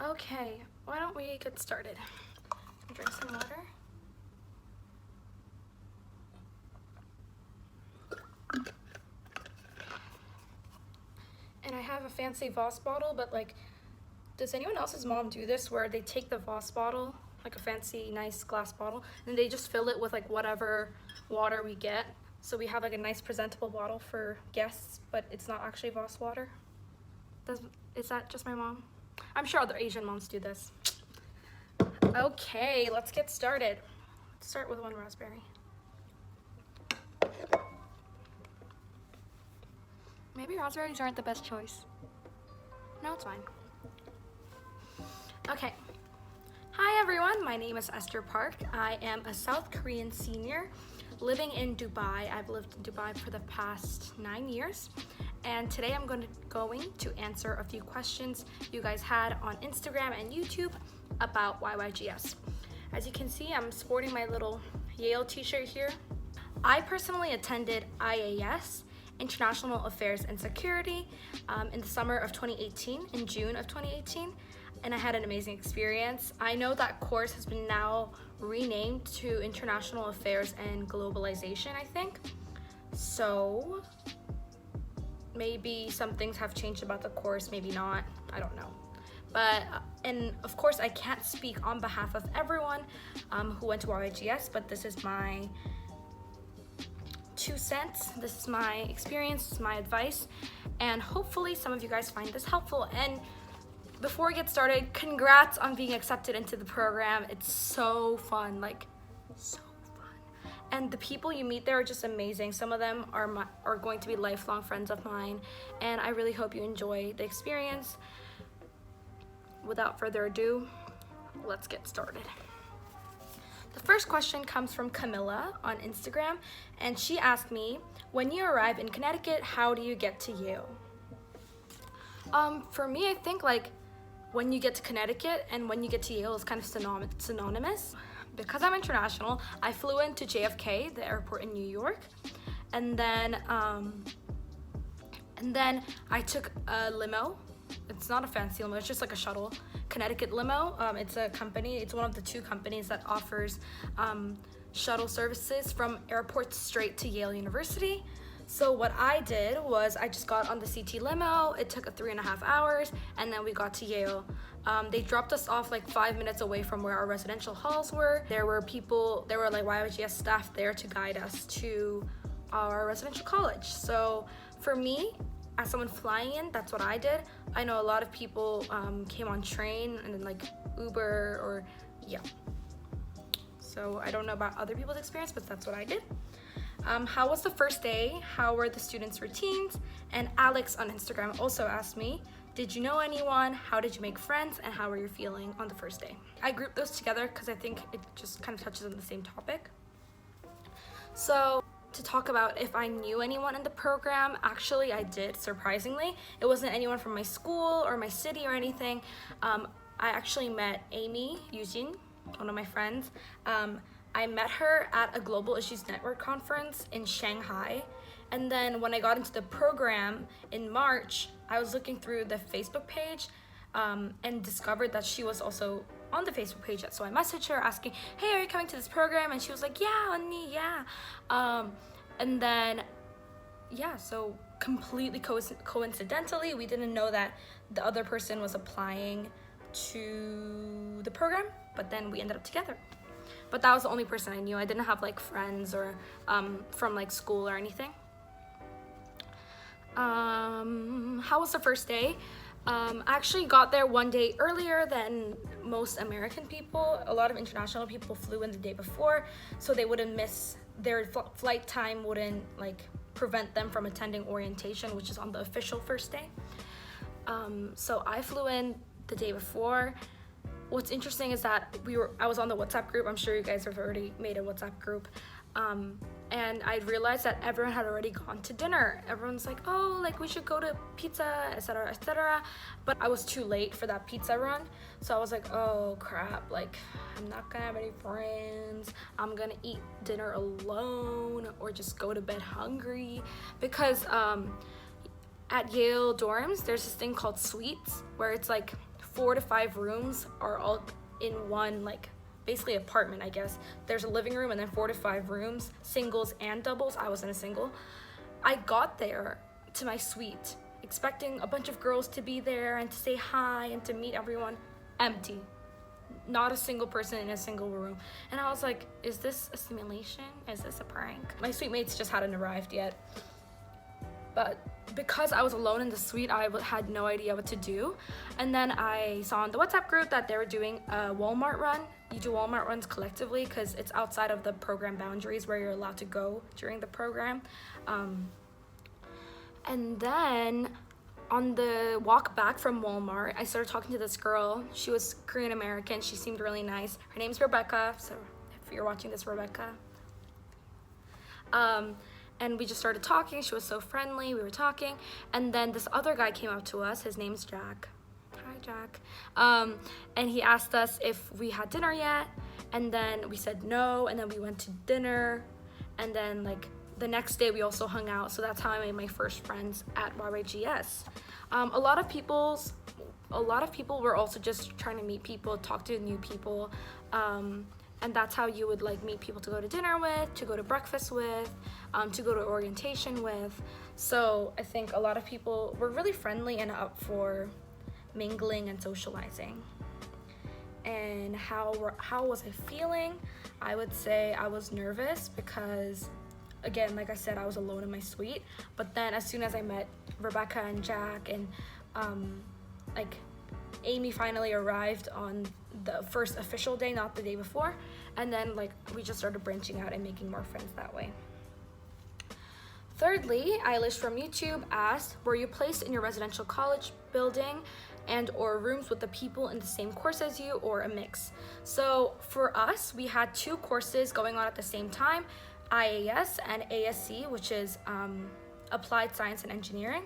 Okay, why don't we get started? Drink some water. And I have a fancy Voss bottle, but like, does anyone else's mom do this where they take the Voss bottle, like a fancy, nice glass bottle, and they just fill it with like whatever water we get? So we have like a nice presentable bottle for guests, but it's not actually Voss water. Is that just my mom? I'm sure other Asian moms do this. Okay, let's get started. Let's start with one raspberry. Maybe raspberries aren't the best choice. No, it's fine. Okay. Hi everyone, my name is Esther Park. I am a South Korean senior living in Dubai. I've lived in Dubai for the past 9 years. And today I'm going to answer a few questions you guys had on Instagram and YouTube about YYGS. As you can see, I'm sporting my little Yale t-shirt here. I personally attended IAS, International Affairs and Security, in the summer of 2018, in June of 2018, and I had an amazing experience. I know that course has been now renamed to International Affairs and Globalization, I think. So maybe some things have changed about the course, maybe not, I don't know. But, and of course I can't speak on behalf of everyone who went to YYGS, but this is my 2 cents. This is my experience, this is my advice, and hopefully some of you guys find this helpful. And before we get started, congrats on being accepted into the program. It's so fun, like so fun. And the people you meet there are just amazing. Some of them are going to be lifelong friends of mine, and I really hope you enjoy the experience. Without further ado, let's get started. The first question comes from Camilla on Instagram, and she asked me, when you arrive in Connecticut, how do you get to Yale? For me, I think like when you get to Connecticut and when you get to Yale is kind of synonymous. Because I'm international, I flew into JFK, the airport in New York, and then I took a limo. It's not a fancy limo, it's just like a shuttle, Connecticut limo. It's a company, it's one of the 2 companies that offers shuttle services from airports straight to Yale University. So what I did was I just got on the CT limo. It took 3.5 hours, and then we got to Yale. They dropped us off like 5 minutes away from where our residential halls were. There were like YYGS staff there to guide us to our residential college. So for me, as someone flying in, that's what I did. I know a lot of people came on train and then like Uber or yeah. So I don't know about other people's experience, but that's what I did. How was the first day? How were the students' routines? And Alex on Instagram also asked me, did you know anyone? How did you make friends? And how were you feeling on the first day? I grouped those together because I think it just kind of touches on the same topic. So to talk about if I knew anyone in the program, actually I did, surprisingly. It wasn't anyone from my school or my city or anything. I actually met Amy Eugene, one of my friends. I met her at a Global Issues Network conference in Shanghai. And then when I got into the program in March, I was looking through the Facebook page and discovered that she was also on the Facebook page. So I messaged her asking, hey, are you coming to this program? And she was like, yeah, 언니, yeah. And then, yeah, so completely coincidentally, we didn't know that the other person was applying to the program, but then we ended up together. But that was the only person I knew. I didn't have like friends or from like school or anything. How was the first day? I actually got there one day earlier than most American people. A lot of international people flew in the day before, so they wouldn't miss their flight time, wouldn't like prevent them from attending orientation, which is on the official first day. So I flew in the day before. What's interesting is that I was on the WhatsApp group. I'm sure you guys have already made a WhatsApp group. And I realized that everyone had already gone to dinner. Everyone's like, oh, like we should go to pizza, etc., etc. But I was too late for that pizza run. So I was like, oh crap, like I'm not gonna have any friends. I'm gonna eat dinner alone or just go to bed hungry. Because at Yale dorms, there's this thing called suites where it's like 4 to 5 rooms are all in one, like, basically apartment, I guess. There's a living room and then 4 to 5 rooms, singles and doubles. I was in a single. I got there to my suite expecting a bunch of girls to be there and to say hi and to meet everyone. Empty. Not a single person in a single room. And I was like, is this a simulation? Is this a prank? My suite mates just hadn't arrived yet. But because I was alone in the suite, I had no idea what to do. And then I saw on the WhatsApp group that they were doing a Walmart run. You do Walmart runs collectively because it's outside of the program boundaries where you're allowed to go during the program. And then on the walk back from Walmart, I started talking to this girl. She was Korean American. She seemed really nice. Her name's Rebecca. So if you're watching this, Rebecca. And we just started talking. She was so friendly. We were talking. And then this other guy came up to us. His name's Jack. Hi, Jack. And he asked us if we had dinner yet. And then we said no. And then we went to dinner. And then, like, the next day we also hung out. So that's how I made my first friends at YYGS. A lot of people were also just trying to meet people, talk to new people. And that's how you would, like, meet people to go to dinner with, to go to breakfast with, to go to orientation with. So I think a lot of people were really friendly and up for mingling and socializing. And how was I feeling? I would say I was nervous because, again, like I said, I was alone in my suite. But then as soon as I met Rebecca and Jack and like Amy finally arrived on the first official day, not the day before, and then, like, we just started branching out and making more friends that way. Thirdly, Eilish from YouTube asked, were you placed in your residential college building and or rooms with the people in the same course as you, or a mix? So for us, we had 2 courses going on at the same time, IAS and ASC, which is Applied Science and Engineering.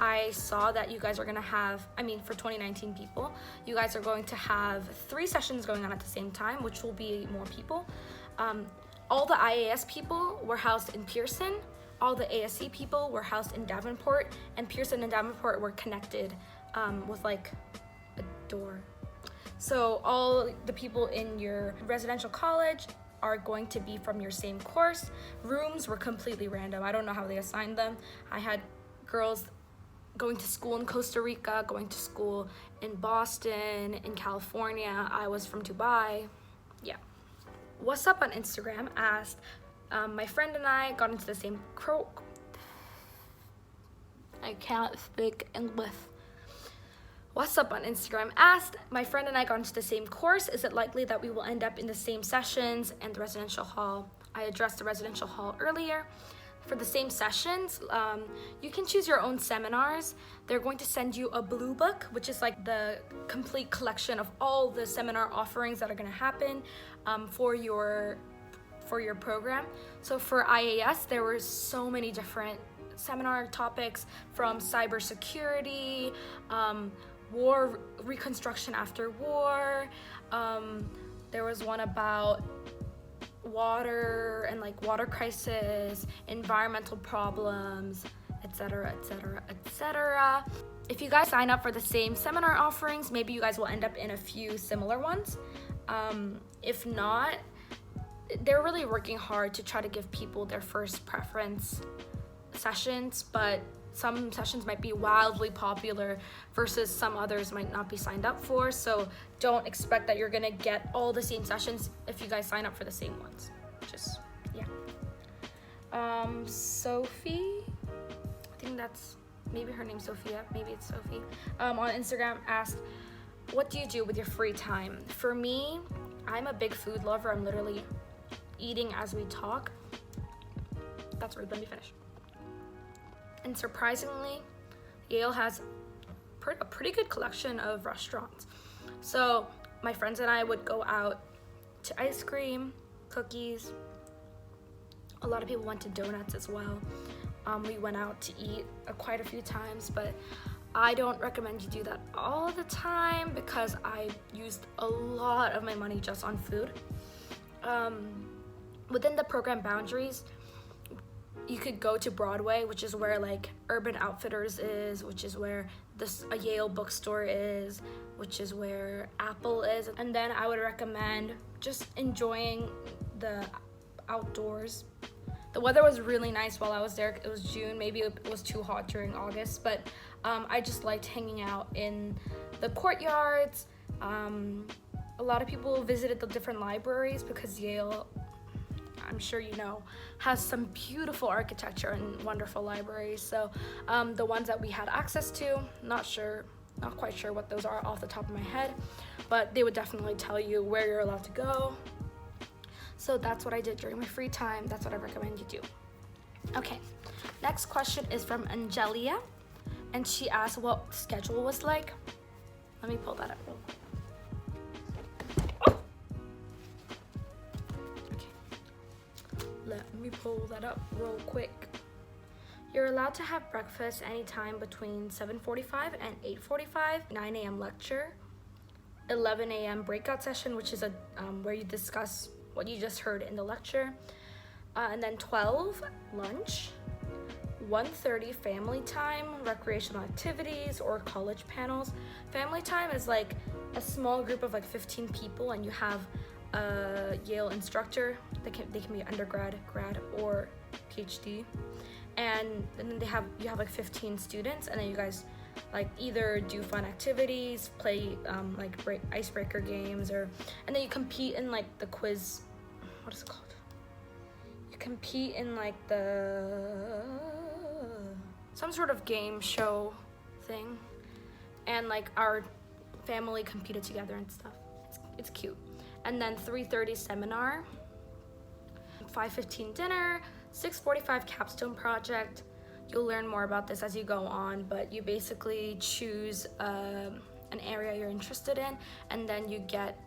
I saw that you guys are gonna have, for 2019 people, you guys are going to have 3 sessions going on at the same time, which will be more people. All the IAS people were housed in Pearson, all the ASC people were housed in Davenport, and Pearson and Davenport were connected with, like, a door. So all the people in your residential college are going to be from your same course. Rooms were completely random. I don't know how they assigned them. I had girls going to school in Costa Rica, going to school in Boston, in California. I was from Dubai. Yeah. What's Up on Instagram asked, my friend and I got into the same I can't speak English. What's Up on Instagram asked, my friend and I got into the same course. Is it likely that we will end up in the same sessions and the residential hall? I addressed the residential hall earlier. For the same sessions, you can choose your own seminars. They're going to send you a blue book, which is like the complete collection of all the seminar offerings that are going to happen for your program. So for IAS, there were so many different seminar topics, from cybersecurity, war, reconstruction after war. There was one about water and, like, water crisis, environmental problems, etc., etc., etc. If you guys sign up for the same seminar offerings, maybe you guys will end up in a few similar ones. If not, they're really working hard to try to give people their first preference sessions, but some sessions might be wildly popular versus some others might not be signed up for. So don't expect that you're gonna get all the same sessions if you guys sign up for the same ones. Just, yeah. Sophie, I think that's, maybe her name's Sophia, maybe it's Sophie, on Instagram asked, what do you do with your free time? For me, I'm a big food lover. I'm literally eating as we talk. That's rude, let me finish. And surprisingly, Yale has a pretty good collection of restaurants. So my friends and I would go out to ice cream, cookies. A lot of people went to donuts as well. We went out to eat quite a few times, but I don't recommend you do that all the time because I used a lot of my money just on food. Within the program boundaries, you could go to Broadway, which is where, like, Urban Outfitters is, which is where a Yale bookstore is, which is where Apple is. And then I would recommend just enjoying the outdoors. The weather was really nice while I was there. It was June, maybe it was too hot during August, but I just liked hanging out in the courtyards. A lot of people visited the different libraries because Yale, I'm sure you know, has some beautiful architecture and wonderful libraries. So the ones that we had access to, not quite sure what those are off the top of my head, but they would definitely tell you where you're allowed to go. So that's what I did during my free time. That's what I recommend you do. Okay, next question is from Angelia, and she asked what schedule was like. Let me pull that up real quick. Let me pull that up real quick. You're allowed to have breakfast anytime between 7:45 and 8:45, 9 a.m. lecture, 11 a.m. breakout session, which is where you discuss what you just heard in the lecture, and then 12, lunch, 1:30, family time, recreational activities, or college panels. Family time is like a small group of like 15 people, and you have a Yale instructor. They can be undergrad, grad, or PhD, and then you have like 15 students, and then you guys like either do fun activities, play like icebreaker games, and then you compete in like the quiz. What is it called? You compete in like some sort of game show thing, and like our family competed together and stuff. It's cute. And then 3:30 seminar, 5:15 dinner, 6:45 capstone project. You'll learn more about this as you go on, but you basically choose an area you're interested in, and then you get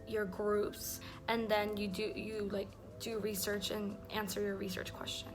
your groups, and then you do research and answer your research question.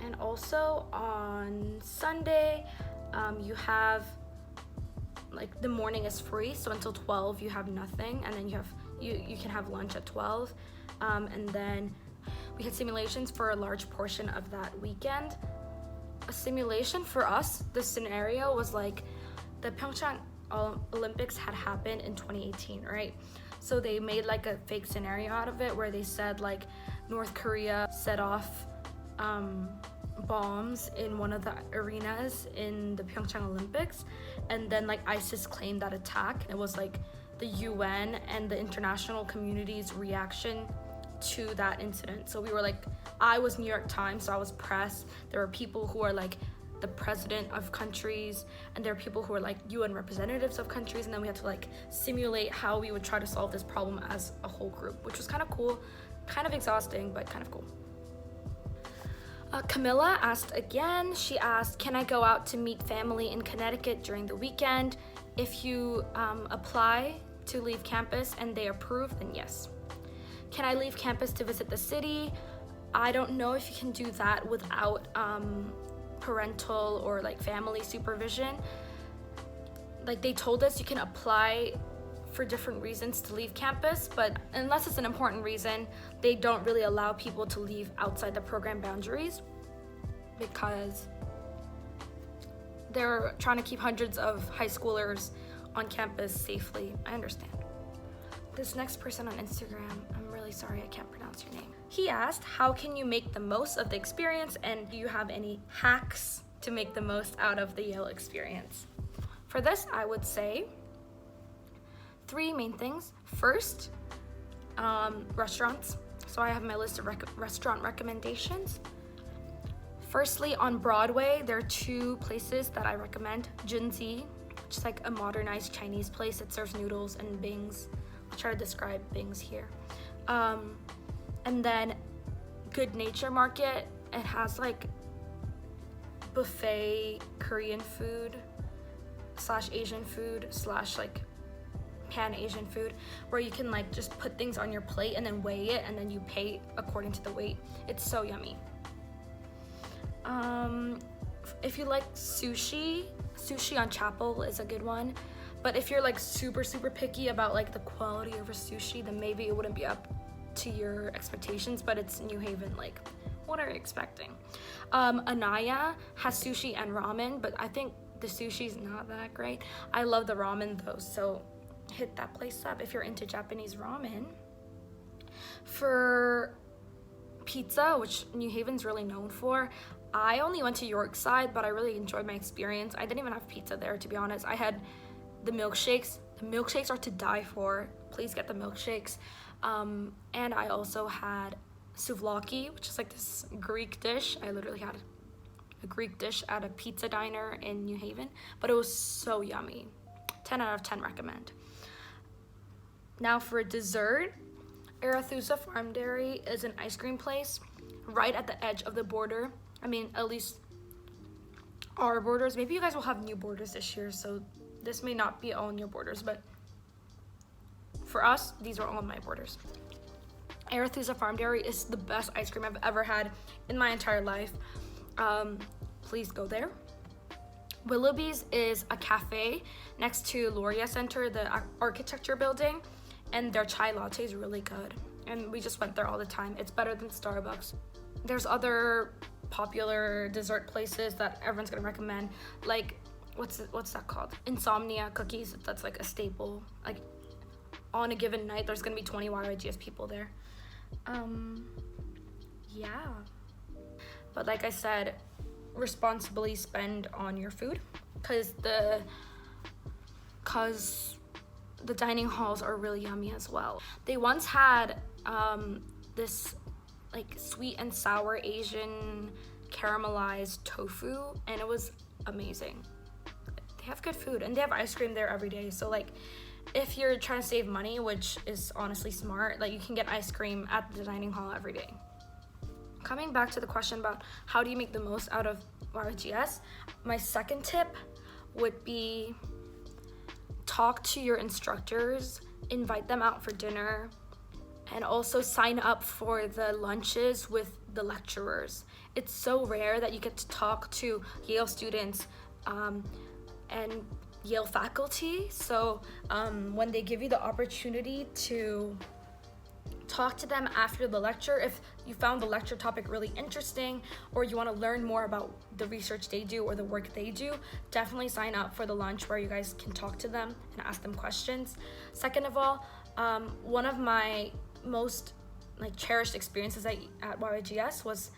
And also on Sunday, you have like the morning is free, so until 12 you have nothing, and then you can have lunch at 12, and then we had simulations for a large portion of that weekend. A simulation for us, the scenario was like the Pyeongchang Olympics had happened in 2018, right? So they made like a fake scenario out of it where they said like North Korea set off bombs in one of the arenas in the Pyeongchang Olympics, and then like ISIS claimed that attack. It was like the UN and the international community's reaction to that incident. So we were like, I was New York Times, so I was press. There were people who are like the president of countries, and there are people who are like UN representatives of countries, and then we had to like simulate how we would try to solve this problem as a whole group, which was kind of cool, kind of exhausting, but kind of cool. Camilla asked again. She asked, can I go out to meet family in Connecticut during the weekend? If you apply to leave campus and they approve, then yes. Can I leave campus to visit the city? I don't know if you can do that without parental or like family supervision. Like they told us you can apply for different reasons to leave campus, but unless it's an important reason, they don't really allow people to leave outside the program boundaries because they're trying to keep hundreds of high schoolers on campus safely. I understand. This next person on Instagram, I'm really sorry I can't pronounce your name. He asked, how can you make the most of the experience, and do you have any hacks to make the most out of the Yale experience? For this, I would say 3 main things. First, restaurants. So I have my list of restaurant recommendations. Firstly, on Broadway, there are 2 places that I recommend. Junzi, which is like a modernized Chinese place that serves noodles and bings. I'll try to describe bings here. And then Good Nature Market. It has like buffet Korean food / Asian food / like Pan-Asian food, where you can like just put things on your plate and then weigh it, and then you pay according to the weight. It's so yummy. If you like sushi on Chapel is a good one, but if you're like super picky about like the quality of your sushi, then maybe it wouldn't be up to your expectations, but it's New Haven, like what are you expecting? Anaya has sushi and ramen, but I think the sushi's not that great. I love the ramen though, so hit that place up if you're into Japanese ramen. For pizza, which New Haven's really known for, I only went to Yorkside, but I really enjoyed my experience. I didn't even have pizza there, to be honest. I had the milkshakes. The milkshakes are to die for. Please get the milkshakes. And I also had souvlaki, which is like this Greek dish. I literally had a Greek dish at a pizza diner in New Haven, but it was so yummy. 10 out of 10 recommend. Now for dessert, Arethusa Farm Dairy is an ice cream place right at the edge of the border. I mean, at least our borders. Maybe you guys will have new borders this year, so this may not be all new borders, but for us, these are all my borders. Arethusa Farm Dairy is the best ice cream I've ever had in my entire life. Please go there. Willoughby's is a cafe next to Loria Center, the architecture building, and their chai latte is really good. And we just went there all the time. It's better than Starbucks. There's other popular dessert places that everyone's gonna recommend, like what's that called? Insomnia cookies. That's like a staple. Like on a given night, there's gonna be 20 YYGS people there. Yeah. But like I said, responsibly spend on your food, because the dining halls are really yummy as well. They once had this like sweet and sour Asian caramelized tofu, and it was amazing. They have good food, and they have ice cream there every day. So like if you're trying to save money, which is honestly smart, like you can get ice cream at the dining hall every day. Coming back to the question about how do you make the most out of YYGS, my second tip would be talk to your instructors, invite them out for dinner, and also sign up for the lunches with the lecturers. It's so rare that you get to talk to Yale students and Yale faculty. So when they give you the opportunity to talk to them after the lecture, if you found the lecture topic really interesting or you want to learn more about the research they do or the work they do, definitely sign up for the lunch where you guys can talk to them and ask them questions. Second of all, one of my most cherished experiences at YYGS was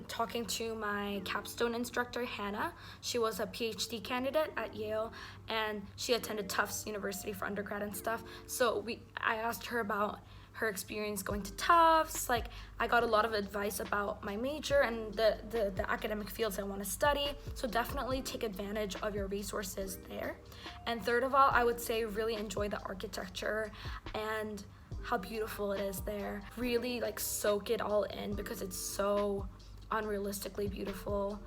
talking to my capstone instructor, Hannah. She was a PhD candidate at Yale, and she attended Tufts University for undergrad and stuff. So I asked her about her experience going to Tufts. I got a lot of advice about my major and the academic fields I want to study. So definitely take advantage of your resources there. And third of all, I would say really enjoy the architecture and how beautiful it is there. Really soak it all in because it's so unrealistically beautiful.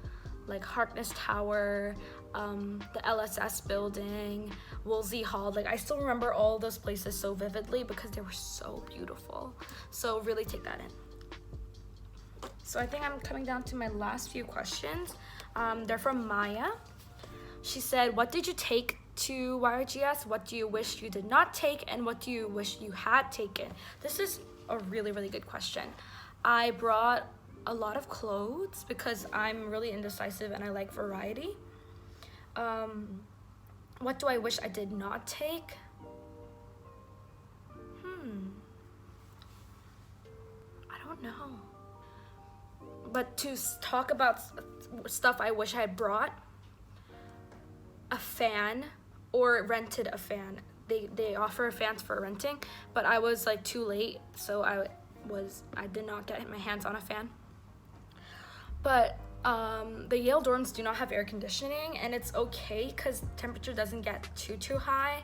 Like Harkness Tower, the LSS building, Woolsey Hall. I still remember all those places so vividly because they were so beautiful. So really take that in. So I think I'm coming down to my last few questions. They're from Maya. She said, what did you take to YYGS? What do you wish you did not take? And what do you wish you had taken? This is a really, really good question. I brought a lot of clothes because I'm really indecisive and I like variety. What do I wish I did not take? I don't know. But to talk about stuff I wish I had brought, a fan or rented a fan. They offer fans for renting, but I was too late, so I did not get my hands on a fan. But the Yale dorms do not have air conditioning, and it's okay because temperature doesn't get too high.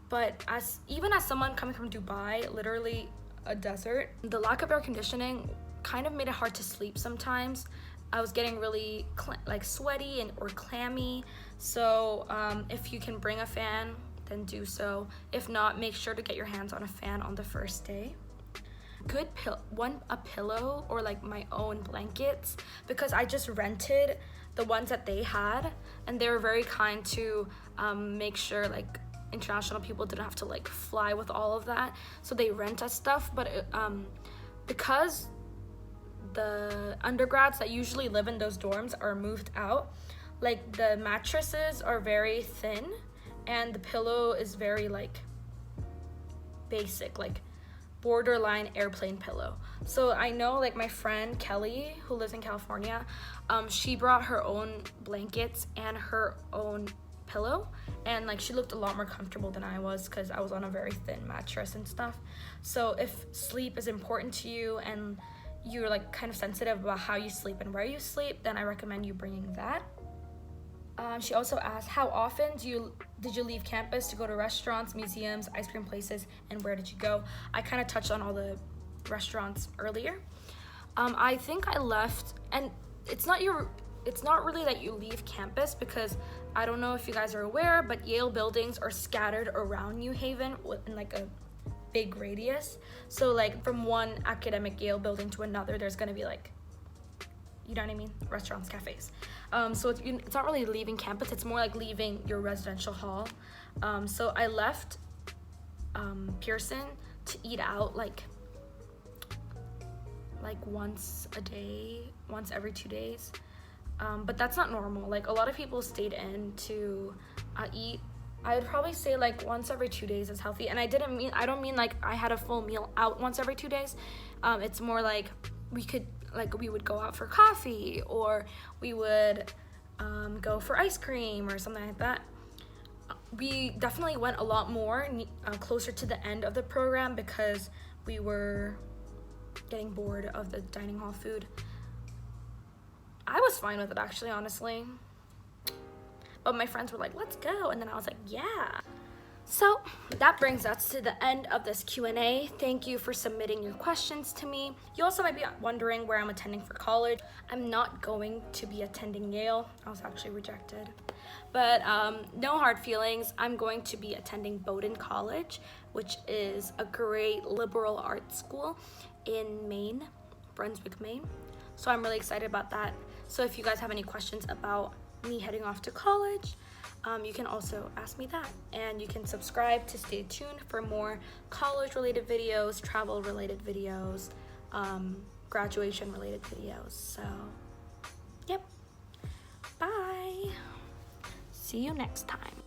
But even as someone coming from Dubai, literally a desert, the lack of air conditioning kind of made it hard to sleep sometimes. I was getting really sweaty or clammy. So if you can bring a fan, then do so. If not, make sure to get your hands on a fan on the first day. Good a pillow or my own blankets, because I just rented the ones that they had, and they were very kind to make sure international people didn't have to fly with all of that. So they rent us stuff, but because the undergrads that usually live in those dorms are moved out. Like the mattresses are very thin and the pillow is very like basic, like borderline airplane pillow. So I know like my friend Kelly, who lives in California, she brought her own blankets and her own pillow, and like she looked a lot more comfortable than I was because I was on a very thin mattress and stuff. So if sleep is important to you and you're like kind of sensitive about how you sleep and where you sleep, then I recommend you bringing that. She also asked, how often did you leave campus to go to restaurants, museums, ice cream places, and where did you go? I kind of touched on all the restaurants earlier. I think I left, and it's not really that you leave campus, because I don't know if you guys are aware, but Yale buildings are scattered around New Haven in like a big radius. So like from one academic Yale building to another, there's gonna be like, you know what I mean, restaurants, cafes. So it's not really leaving campus, it's more like leaving your residential hall. So I left Pearson to eat out like once a day, once every 2 days. But that's not normal. Like a lot of people stayed in to eat. I would probably say like once every 2 days is healthy. And I don't mean like I had a full meal out once every 2 days. It's more like we would go out for coffee, or we would go for ice cream or something like that. We definitely went a lot more closer to the end of the program because we were getting bored of the dining hall food. I was fine with it actually, honestly. But my friends were like, let's go. And then I was like, yeah. So that brings us to the end of this Q&A. Thank you for submitting your questions to me. You also might be wondering where I'm attending for college. I'm not going to be attending Yale. I was actually rejected. But no hard feelings. I'm going to be attending Bowdoin College, which is a great liberal arts school in Maine, Brunswick, Maine. So I'm really excited about that. So if you guys have any questions about me heading off to college, you can also ask me that. And you can subscribe to stay tuned for more college-related videos, travel-related videos, graduation-related videos. So, yep. Bye. See you next time.